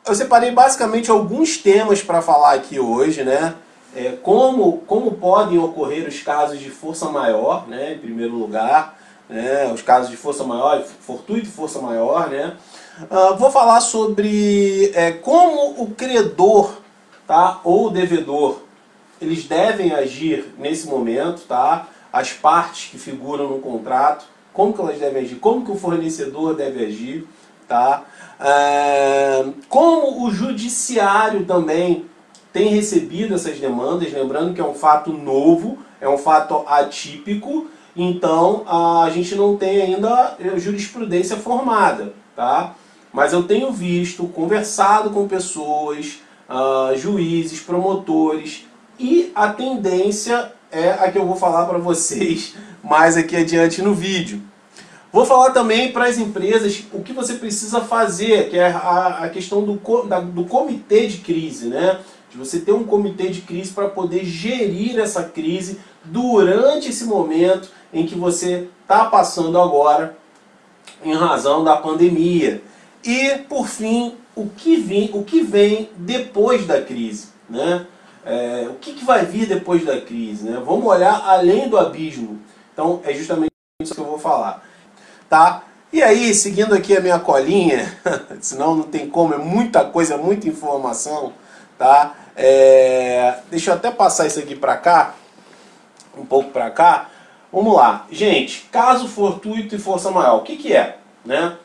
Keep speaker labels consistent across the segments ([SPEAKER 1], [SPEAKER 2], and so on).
[SPEAKER 1] eu separei basicamente alguns temas para falar aqui hoje, né? Como podem ocorrer os casos de força maior, né? Em primeiro lugar, né? Os casos de força maior, fortuito e força maior, né? Vou falar sobre como o credor, tá? Ou o devedor, eles devem agir nesse momento, tá? As partes que figuram no contrato, como que elas devem agir, como que o fornecedor deve agir, tá? Como o judiciário também tem recebido essas demandas, lembrando que é um fato novo, é um fato atípico, então a gente não tem ainda jurisprudência formada, tá? Mas eu tenho visto, conversado com pessoas, juízes, promotores, e a tendência é a que eu vou falar para vocês mais aqui adiante no vídeo. Vou falar também para as empresas o que você precisa fazer, que é a questão do comitê de crise, né? De você ter um comitê de crise para poder gerir essa crise durante esse momento em que você está passando agora em razão da pandemia. E, por fim, o que vem depois da crise, né? O que vai vir depois da crise, né? Vamos olhar além do abismo. Então, é justamente isso que eu vou falar. Tá? E aí, seguindo aqui a minha colinha, senão não tem como, é muita coisa, muita informação, tá? Deixa eu até passar isso aqui para cá, um pouco para cá. Vamos lá. Gente, caso fortuito e força maior, o que é? Né?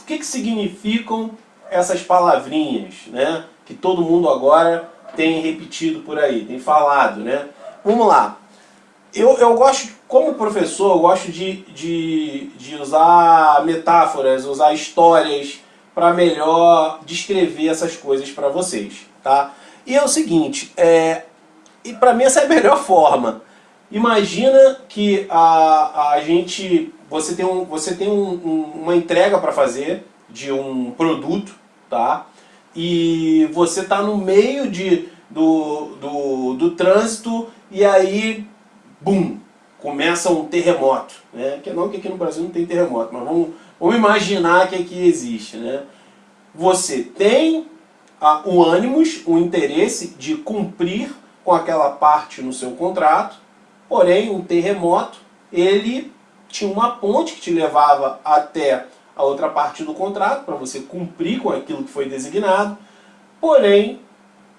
[SPEAKER 1] O que significam essas palavrinhas, né? Que todo mundo agora tem repetido por aí, tem falado, né? Vamos lá. Eu gosto, como professor, eu gosto de usar metáforas, usar histórias para melhor descrever essas coisas para vocês, tá? E é o seguinte, e para mim essa é a melhor forma. Imagina que você tem uma entrega para fazer de um produto, tá? E você está no meio do trânsito e aí bum, começa um terremoto, né? Não que aqui no Brasil não tem terremoto, mas vamos imaginar que aqui existe, né? Você tem o ânimos, o interesse de cumprir com aquela parte no seu contrato, porém um terremoto, ele tinha uma ponte que te levava até a outra parte do contrato, para você cumprir com aquilo que foi designado, porém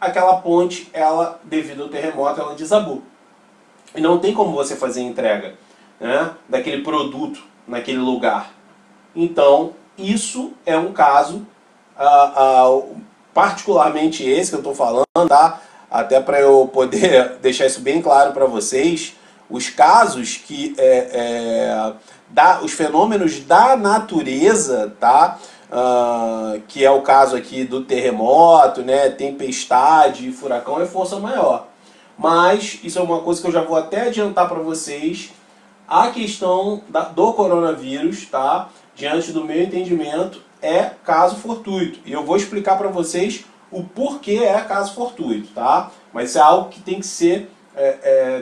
[SPEAKER 1] aquela ponte, devido ao terremoto, ela desabou. E não tem como você fazer entrega, né, daquele produto naquele lugar. Então, isso é um caso, particularmente esse que eu estou falando, tá? Até para eu poder deixar isso bem claro para vocês, os casos que os fenômenos da natureza, tá? Que é o caso aqui do terremoto, né, tempestade, furacão, é força maior. Mas isso é uma coisa que eu já vou até adiantar para vocês. A questão do coronavírus, tá? Diante do meu entendimento, é caso fortuito. E eu vou explicar para vocês o porquê é caso fortuito, tá? Mas isso é algo que tem que ser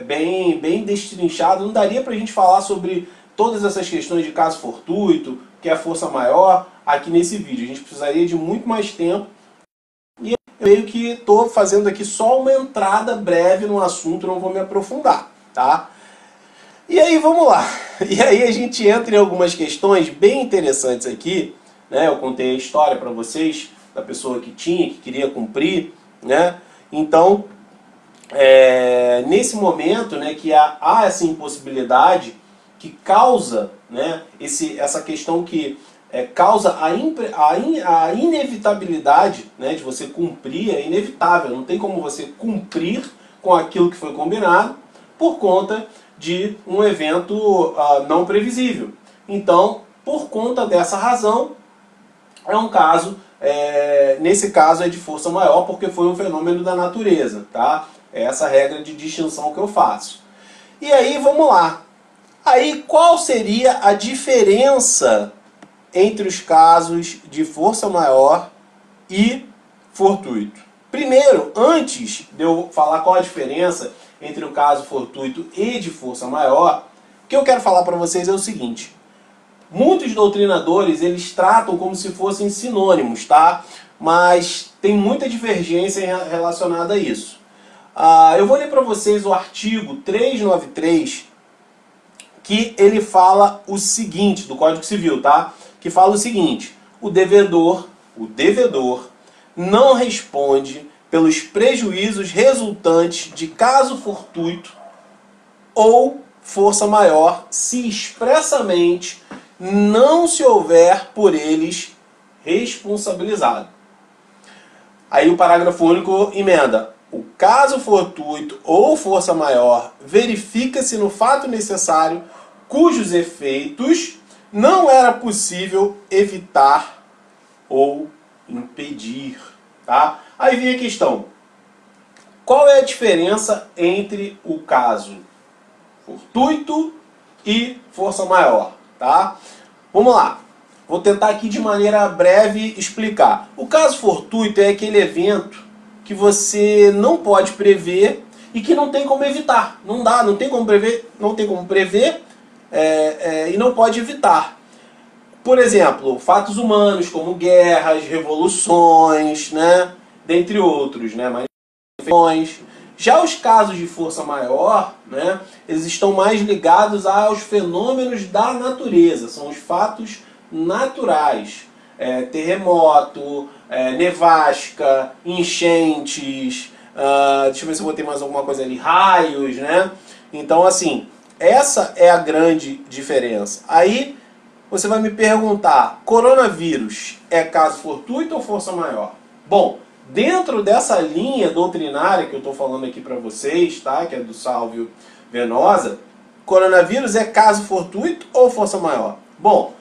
[SPEAKER 1] bem destrinchado. Não daria para a gente falar sobre todas essas questões de caso fortuito, que é a força maior, aqui nesse vídeo. A gente precisaria de muito mais tempo. E eu meio que estou fazendo aqui só uma entrada breve no assunto, não vou me aprofundar, tá? E aí vamos lá. E aí a gente entra em algumas questões bem interessantes aqui, né? Eu contei a história para vocês da pessoa que queria cumprir, né? Então, nesse momento, né, que há essa impossibilidade que causa, né, essa questão que causa a inevitabilidade, né, de você cumprir, é inevitável, não tem como você cumprir com aquilo que foi combinado por conta de um evento não previsível. Então, por conta dessa razão, é um caso, nesse caso é de força maior porque foi um fenômeno da natureza, tá? É essa regra de distinção que eu faço. E aí, vamos lá. Aí, qual seria a diferença entre os casos de força maior e fortuito? Primeiro, antes de eu falar qual a diferença entre o caso fortuito e de força maior, o que eu quero falar para vocês é o seguinte. Muitos doutrinadores, eles tratam como se fossem sinônimos, tá? mas tem muita divergência relacionada a isso. Eu vou ler para vocês o artigo 393, que ele fala o seguinte, do Código Civil, tá? Que fala o seguinte: o devedor não responde pelos prejuízos resultantes de caso fortuito ou força maior, se expressamente não se houver por eles responsabilizado. Aí o parágrafo único emenda: o caso fortuito ou força maior verifica-se no fato necessário cujos efeitos não era possível evitar ou impedir. Tá? Aí vem a questão: qual é a diferença entre o caso fortuito e força maior? Tá? Vamos lá. Vou tentar aqui de maneira breve explicar. O caso fortuito é aquele evento que você não pode prever e que não tem como evitar. Não tem como prever e não pode evitar. Por exemplo, fatos humanos como guerras, revoluções, né, dentre outros, né, manifestações. Já os casos de força maior, né, eles estão mais ligados aos fenômenos da natureza, são os fatos naturais, terremoto, nevasca, enchentes, deixa eu ver se eu botei mais alguma coisa ali, raios, né? Então, assim, essa é a grande diferença. Aí você vai me perguntar: coronavírus é caso fortuito ou força maior? Bom, dentro dessa linha doutrinária que eu estou falando aqui para vocês, tá? Que é do Salvio Venosa, coronavírus é caso fortuito ou força maior? Bom,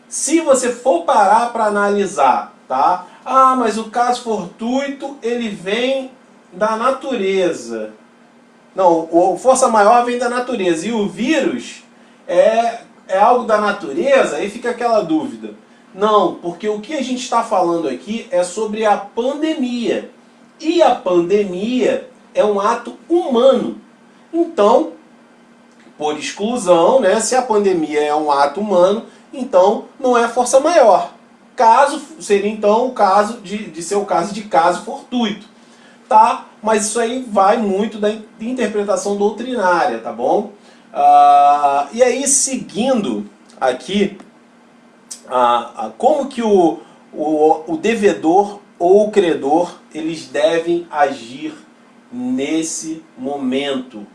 [SPEAKER 1] se você for parar para analisar, tá? Mas o caso fortuito ele vem da natureza. Não, o força maior vem da natureza e o vírus é algo da natureza. Aí fica aquela dúvida. Não, porque o que a gente está falando aqui é sobre a pandemia. E a pandemia é um ato humano. Então, por exclusão, né, se a pandemia é um ato humano, então não é força maior. Caso seria então o caso de ser o caso de caso fortuito. Tá? Mas isso aí vai muito da interpretação doutrinária, tá bom? E aí, seguindo aqui, como que o devedor ou o credor eles devem agir nesse momento?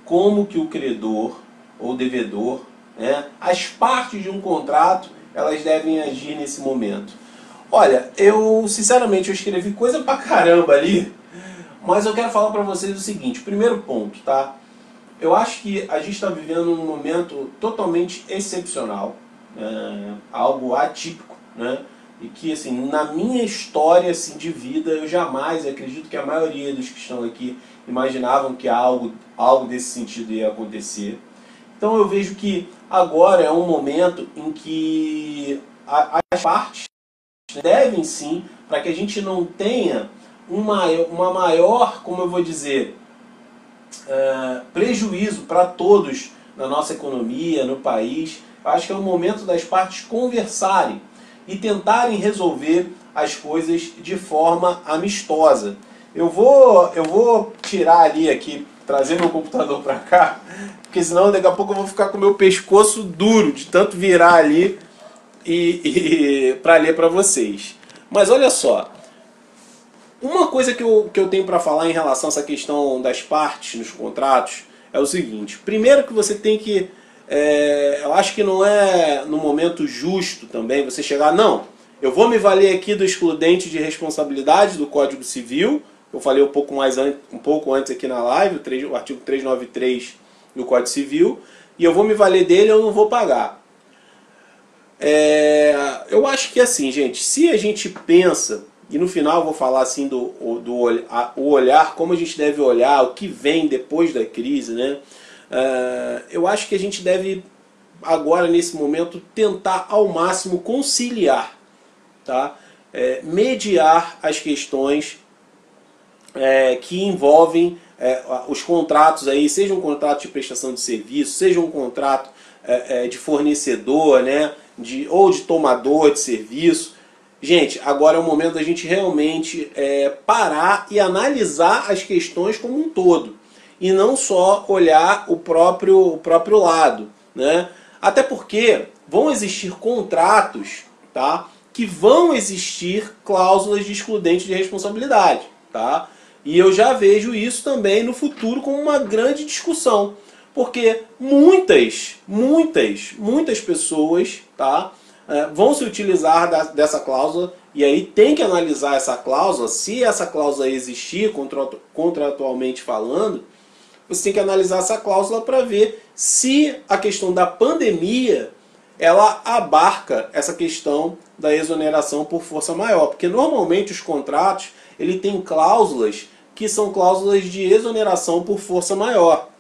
[SPEAKER 1] Como que o credor ou devedor, né, as partes de um contrato, elas devem agir nesse momento? Olha, sinceramente eu escrevi coisa pra caramba ali, mas eu quero falar para vocês o seguinte. Primeiro ponto, tá? Eu acho que a gente está vivendo um momento totalmente excepcional, algo atípico, né? E que, assim, na minha história assim, de vida, eu jamais, acredito que a maioria dos que estão aqui imaginavam que algo desse sentido ia acontecer. Então eu vejo que agora é um momento em que as partes devem sim, para que a gente não tenha uma maior, como eu vou dizer, prejuízo para todos na nossa economia, no país. Eu acho que é o momento das partes conversarem e tentarem resolver as coisas de forma amistosa. Eu vou tirar ali aqui, trazer meu computador para cá, porque senão daqui a pouco eu vou ficar com o meu pescoço duro de tanto virar ali e para ler para vocês. Mas olha só, uma coisa que eu tenho para falar em relação a essa questão das partes nos contratos é o seguinte. Primeiro que você tem que... eu acho que não é no momento justo também você chegar... Não, eu vou me valer aqui do excludente de responsabilidade do Código Civil. Eu falei um pouco antes aqui na live, o artigo 393 do Código Civil. E eu vou me valer dele, eu não vou pagar. Eu acho que assim, gente, se a gente pensa... E no final eu vou falar assim o olhar, como a gente deve olhar, o que vem depois da crise, né? Eu acho que a gente deve, agora nesse momento, tentar ao máximo conciliar, tá? Mediar as questões que envolvem os contratos aí, seja um contrato de prestação de serviço, seja um contrato de fornecedor, né? Ou de tomador de serviço. gente, agora é o momento da gente realmente parar e analisar as questões como um todo. E não só olhar o próprio lado, né? Até porque vão existir contratos, tá, que vão existir cláusulas de excludente de responsabilidade. Tá? E eu já vejo isso também no futuro como uma grande discussão. Porque muitas pessoas, tá, vão se utilizar dessa cláusula, e aí tem que analisar essa cláusula, se essa cláusula existir contratualmente falando, você tem que analisar essa cláusula para ver se a questão da pandemia ela abarca essa questão da exoneração por força maior. Porque normalmente os contratos ele tem cláusulas que são cláusulas de exoneração por força maior.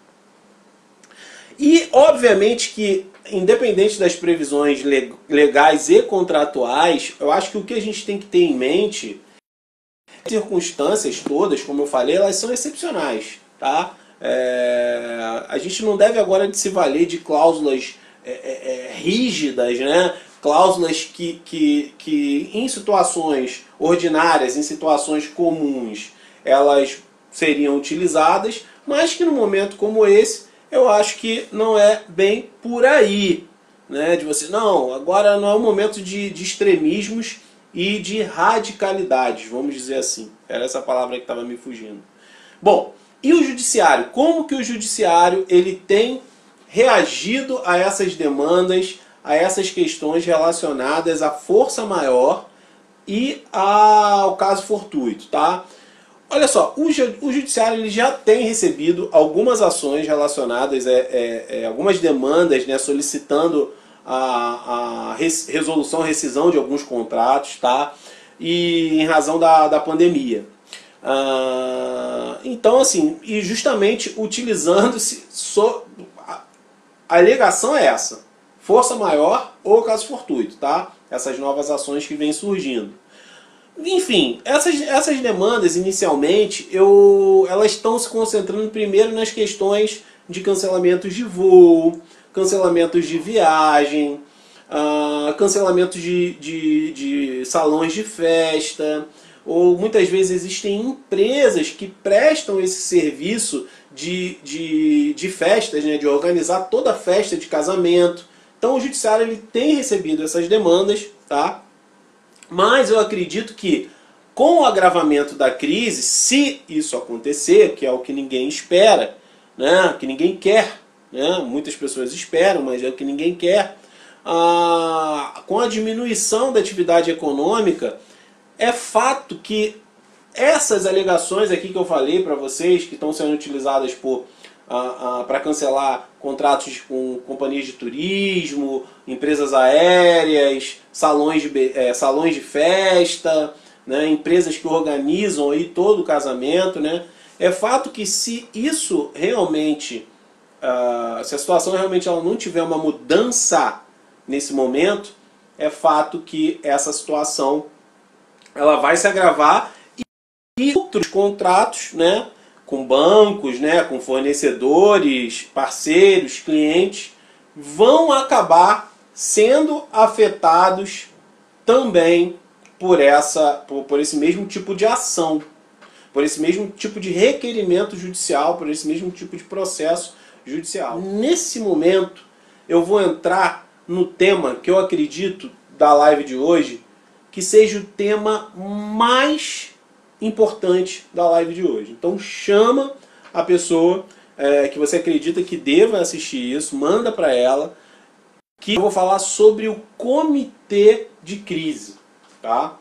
[SPEAKER 1] E, obviamente, que, independente das previsões legais e contratuais, eu acho que o que a gente tem que ter em mente, as circunstâncias todas, como eu falei, elas são excepcionais. Tá? A gente não deve agora de se valer de cláusulas rígidas, né? Cláusulas que em situações ordinárias, em situações comuns, elas seriam utilizadas, mas que no momento como esse, eu acho que não é bem por aí, né? De você, não, agora não é um momento de extremismos e de radicalidades, vamos dizer assim. Era essa palavra que estava me fugindo. Bom, e o judiciário? Como que o judiciário ele tem reagido a essas demandas, a essas questões relacionadas à força maior e ao caso fortuito, tá? Olha só, o judiciário ele já tem recebido algumas ações relacionadas, algumas demandas, né, solicitando a resolução, rescisão de alguns contratos, tá? E em razão da pandemia. Então, assim, e justamente utilizando-se, a alegação é essa, força maior ou caso fortuito, tá? Essas novas ações que vêm surgindo. Enfim, essas demandas inicialmente, elas estão se concentrando primeiro nas questões de cancelamentos de voo, cancelamentos de viagem, cancelamentos de salões de festa, ou muitas vezes existem empresas que prestam esse serviço de festas, né, de organizar toda a festa de casamento. Então o judiciário ele tem recebido essas demandas, tá? Mas eu acredito que com o agravamento da crise, se isso acontecer, que é o que ninguém espera, né, que ninguém quer, né, muitas pessoas esperam, mas é o que ninguém quer, com a diminuição da atividade econômica, é fato que essas alegações aqui que eu falei para vocês, que estão sendo utilizadas para cancelar contratos com companhias de turismo, empresas aéreas, salões de festa, né, empresas que organizam aí todo o casamento, né, é fato que se isso realmente, se a situação realmente ela não tiver uma mudança nesse momento, é fato que essa situação ela vai se agravar e outros contratos, né, com bancos, né, com fornecedores, parceiros, clientes, vão acabar sendo afetados também por esse mesmo tipo de ação, por esse mesmo tipo de requerimento judicial, por esse mesmo tipo de processo judicial. Nesse momento, eu vou entrar no tema que eu acredito da live de hoje, que seja o tema mais importante da live de hoje. Então chama a pessoa que você acredita que deva assistir isso, manda para ela, que eu vou falar sobre o comitê de crise, tá?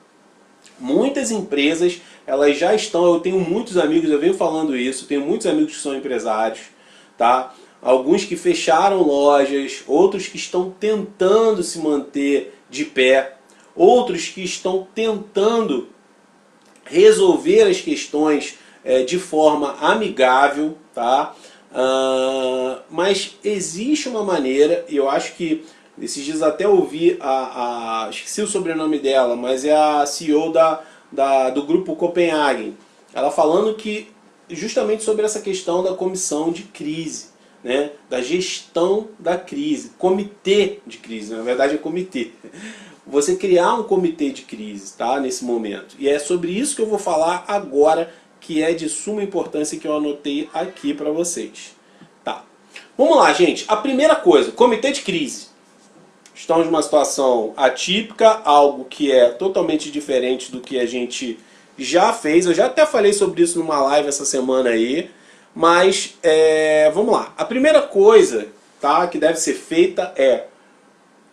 [SPEAKER 1] Muitas empresas, elas já estão, eu tenho muitos amigos, eu venho falando isso, tenho muitos amigos que são empresários, tá? Alguns que fecharam lojas, outros que estão tentando se manter de pé, outros que estão tentando resolver as questões de forma amigável, tá? Mas existe uma maneira, e eu acho que esses dias até ouvi esqueci o sobrenome dela, mas é a CEO do grupo Copenhagen, ela falando que justamente sobre essa questão da comissão de crise, né? Da gestão da crise, comitê de crise, na verdade é comitê. você criar um comitê de crise, tá? Nesse momento. E é sobre isso que eu vou falar agora, que é de suma importância, que eu anotei aqui para vocês. Tá. Vamos lá, gente. A primeira coisa, comitê de crise. Estamos numa situação atípica, algo que é totalmente diferente do que a gente já fez. Eu já até falei sobre isso numa live essa semana aí. Mas, vamos lá. A primeira coisa, tá, que deve ser feita é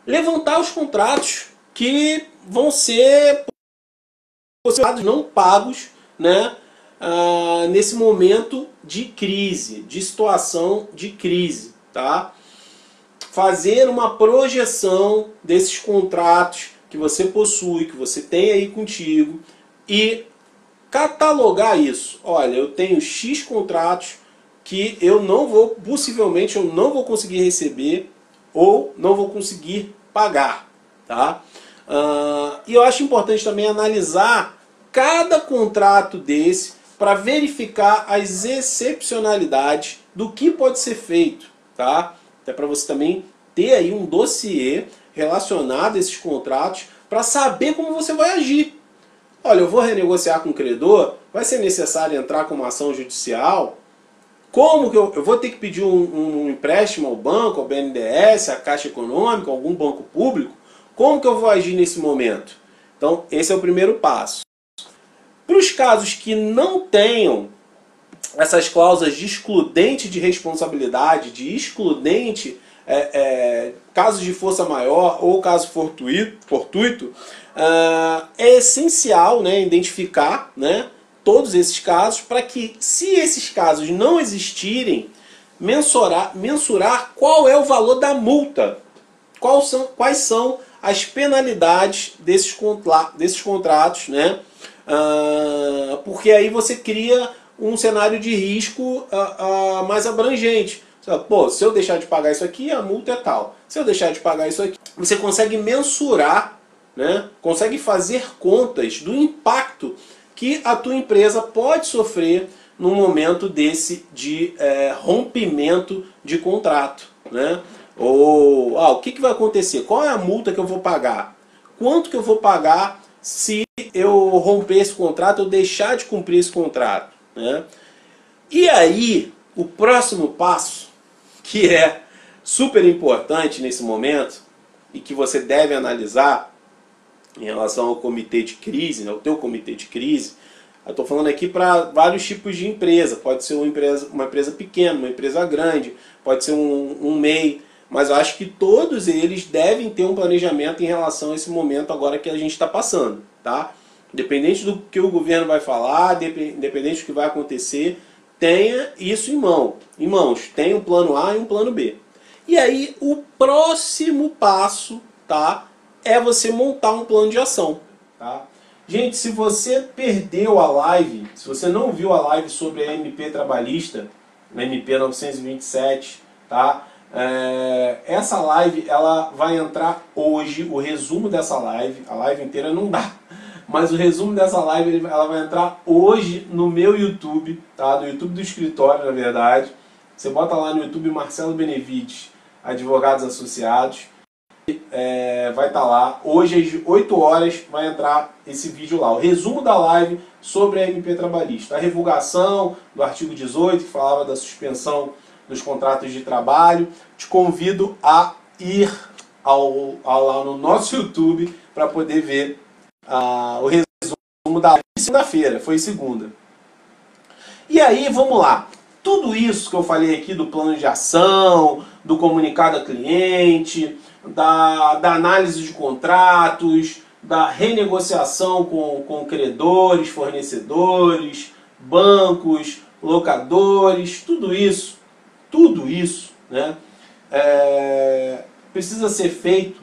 [SPEAKER 1] levantar os contratos que vão ser não pagos, né, nesse momento de crise, de situação de crise, tá? Fazer uma projeção desses contratos que você possui, que você tem aí contigo e catalogar isso. Olha, eu tenho X contratos que eu não vou, possivelmente eu não vou conseguir receber ou não vou conseguir pagar, tá? E eu acho importante também analisar cada contrato desse para verificar as excepcionalidades do que pode ser feito, tá? Até para você também ter aí um dossiê relacionado a esses contratos para saber como você vai agir. Olha, eu vou renegociar com o credor, vai ser necessário entrar com uma ação judicial? Como que eu vou ter que pedir um empréstimo ao banco, ao BNDES, à Caixa Econômica, algum banco público? Como que eu vou agir nesse momento? Então, esse é o primeiro passo. Para os casos que não tenham essas cláusulas de excludente de responsabilidade, de excludente casos de força maior ou caso fortuito, é essencial, né, identificar, né, todos esses casos para que, se esses casos não existirem, mensurar qual é o valor da multa, quais são as penalidades desses contratos, né? Porque aí você cria um cenário de risco mais abrangente. Pô, se eu deixar de pagar isso aqui, a multa é tal. Se eu deixar de pagar isso aqui, você consegue mensurar, né? Consegue fazer contas do impacto que a tua empresa pode sofrer num momento desse de rompimento de contrato, né? Ou o que vai acontecer? Qual é a multa que eu vou pagar? Quanto que eu vou pagar se eu romper esse contrato ou deixar de cumprir esse contrato, né? E aí, o próximo passo, que é super importante nesse momento e que você deve analisar em relação ao comitê de crise, né, o teu comitê de crise, eu estou falando aqui para vários tipos de empresa. Pode ser uma empresa pequena, uma empresa grande, pode ser um MEI, mas eu acho que todos eles devem ter um planejamento em relação a esse momento agora que a gente está passando, tá? Independente do que o governo vai falar, independente do que vai acontecer, tenha isso em mãos. Tenha um plano A e um plano B. E aí, o próximo passo, tá, é você montar um plano de ação, tá? Gente, se você perdeu a live, se você não viu a live sobre a MP trabalhista, a MP 927, tá? Essa live, ela vai entrar hoje, o resumo dessa live, a live inteira não dá, mas o resumo dessa live, ela vai entrar hoje no meu YouTube, tá? No YouTube do escritório, na verdade. Você bota lá no YouTube Marcelo Benevides, Advogados Associados, vai estar lá. Hoje às 8 horas vai entrar esse vídeo lá, o resumo da live sobre a MP trabalhista, a revogação do artigo 18, que falava da suspensão dos contratos de trabalho. Te convido a ir lá no nosso YouTube para poder ver o resumo da live de segunda-feira, foi segunda. E aí, vamos lá. Tudo isso que eu falei aqui do plano de ação, do comunicado a cliente, da análise de contratos, da renegociação com credores, fornecedores, bancos, locadores, tudo isso, né, precisa ser feito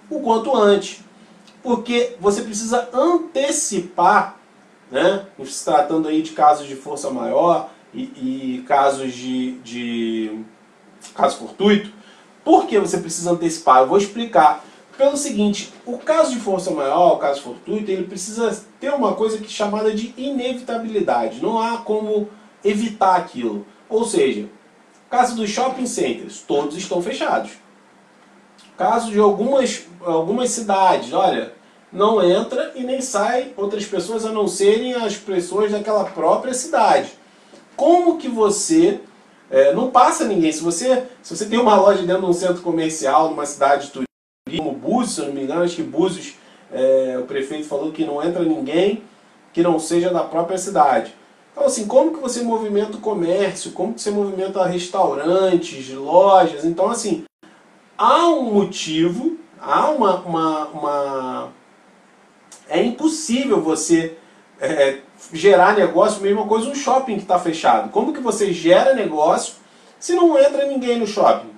[SPEAKER 1] o quanto antes, porque você precisa antecipar, né, se tratando aí de casos de força maior e casos de caso fortuito. Por que você precisa antecipar? Eu vou explicar. Pelo seguinte, o caso de força maior, o caso fortuito, ele precisa ter uma coisa que é chamada de inevitabilidade. Não há como evitar aquilo. Ou seja, caso dos shopping centers, todos estão fechados. Caso de algumas cidades, olha, não entra e nem sai outras pessoas a não serem as pessoas daquela própria cidade. Como que você... não passa ninguém. Se você tem uma loja dentro de um centro comercial, numa cidade turística, como Búzios, se eu não me engano, acho que Búzios, o prefeito falou que não entra ninguém que não seja da própria cidade. Então, assim, como que você movimenta o comércio? Como que você movimenta restaurantes, lojas? Então, assim, há um motivo, há é impossível você gerar negócio, mesma coisa um shopping que está fechado. Como que você gera negócio se não entra ninguém no shopping?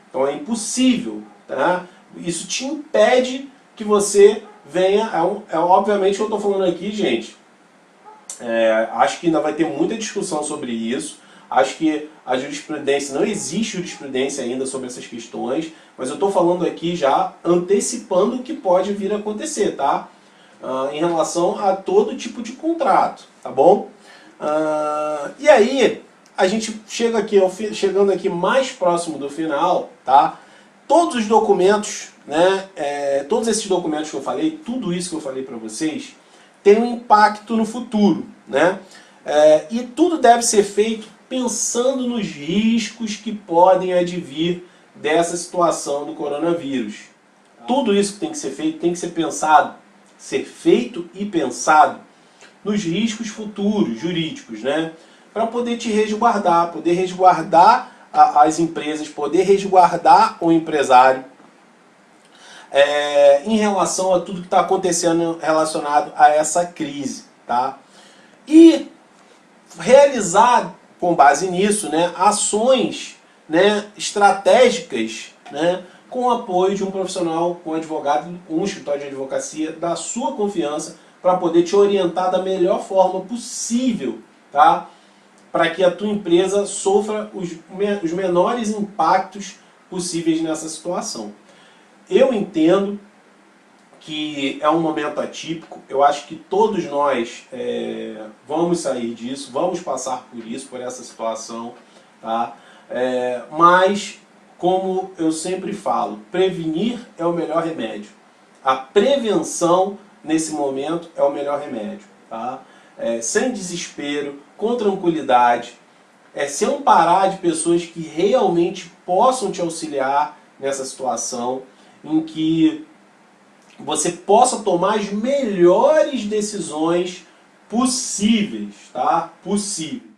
[SPEAKER 1] Então é impossível, tá? Isso te impede que você venha... obviamente eu estou falando aqui, gente, acho que ainda vai ter muita discussão sobre isso. Acho que a jurisprudência, não existe jurisprudência ainda sobre essas questões, mas eu estou falando aqui já antecipando o que pode vir a acontecer, tá? Em relação a todo tipo de contrato, tá bom? E aí, a gente chega aqui, chegando aqui mais próximo do final, tá? Todos os documentos, né? Todos esses documentos que eu falei, tudo isso que eu falei para vocês, tem um impacto no futuro, né? E tudo deve ser feito pensando nos riscos que podem advir dessa situação do coronavírus. Tudo isso que tem que ser feito, tem que ser pensado, ser feito e pensado nos riscos futuros, jurídicos, né? Para poder te resguardar, poder resguardar as empresas, poder resguardar o empresário em relação a tudo que está acontecendo relacionado a essa crise, tá? E realizar, com base nisso, né, ações, né, estratégicas, né, com o apoio de um profissional, um advogado, um escritório de advocacia da sua confiança, para poder te orientar da melhor forma possível, tá? Para que a tua empresa sofra os menores impactos possíveis nessa situação. Eu entendo que é um momento atípico, eu acho que todos nós vamos sair disso, vamos passar por isso, por essa situação, tá? Mas, como eu sempre falo, prevenir é o melhor remédio. A prevenção, nesse momento, é o melhor remédio, tá? Sem desespero, com tranquilidade, se amparar de pessoas que realmente possam te auxiliar nessa situação, em que você possa tomar as melhores decisões possíveis, tá? Possíveis.